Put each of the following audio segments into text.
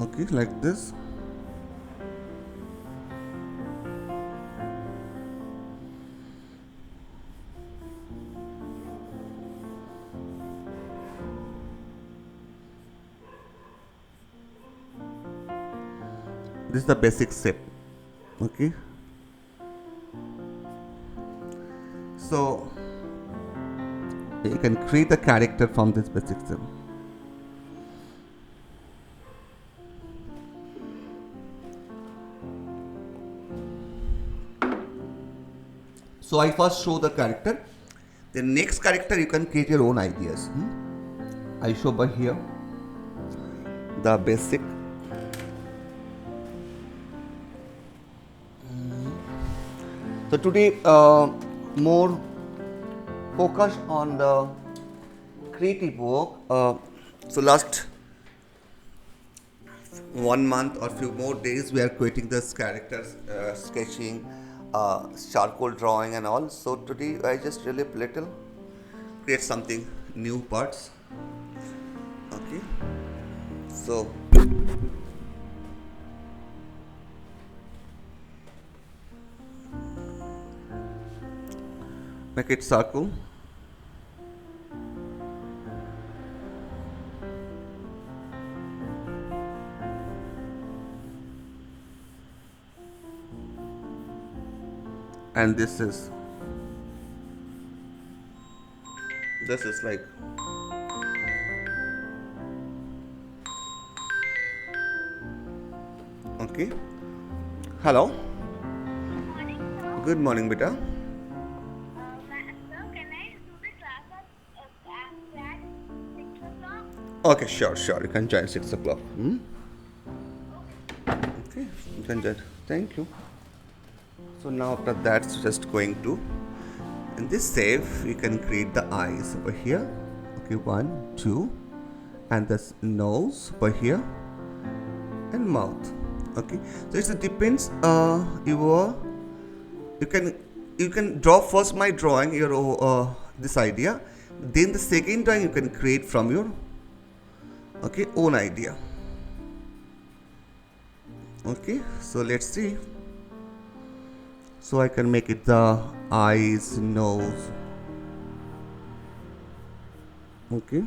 Okay, like this. This is the basic shape. Okay, so you can create a character from this basic shape. So I first show the character. The next character you can create your own ideas. I show by here the basic. So today more focus on the creative work. So last 1 month or few more days we are creating this characters, sketching, charcoal drawing and all. So today I just really little create something new parts. Okay, so make it circle. And this is like okay. Hello. Morning, sir. Good morning, beta. Sir, can I do the class at 6 o'clock? Okay, sure. You can join 6 o'clock. Okay, you can join. Thank you. So now after that, just going to in this save you can create the eyes over here. Okay, 1, 2, and this nose over here and mouth. Okay, so it depends. You can draw first my drawing your this idea, then the second drawing you can create from your own idea. Okay, so let's see. So I can make it the eyes, nose. Okay,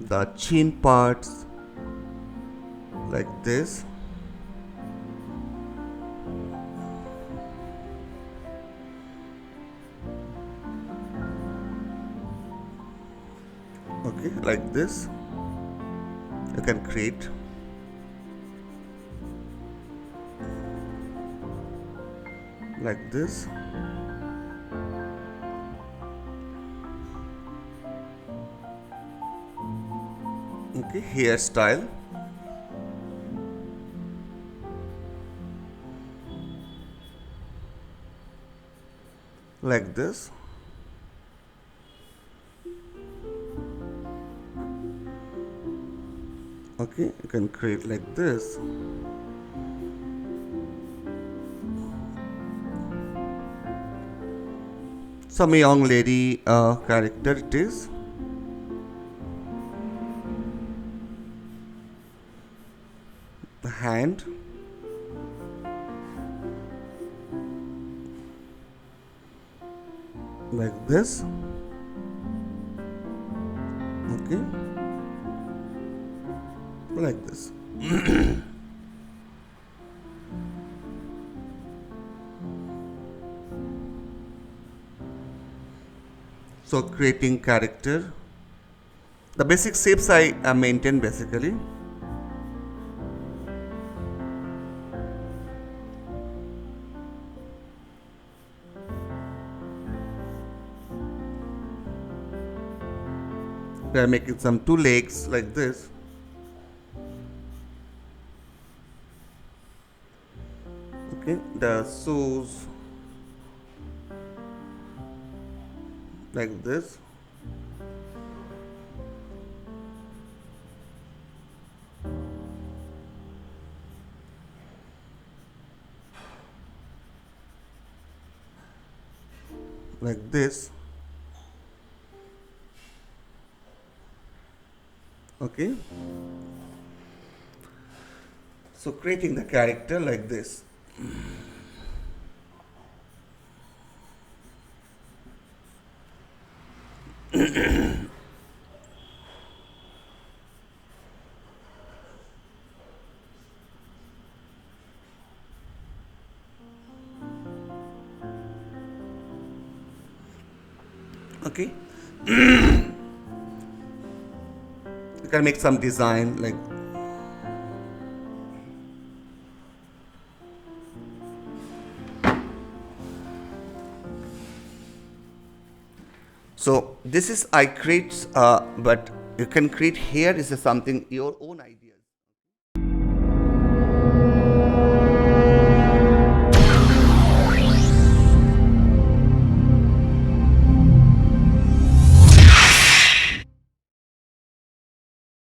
the chin parts like this. Okay, like this you can create. Like this. Okay, hairstyle. Like this. Okay, you can create like this. Some young lady character it is. The hand. Like this. Okay. Like this. So creating character. The basic shapes I maintain basically. We are making some two legs like this. Okay, the shoes like this. Like this. Okay. So creating the character like this. Okay, you can make some design like. So this is I create, but you can create here is something your own idea.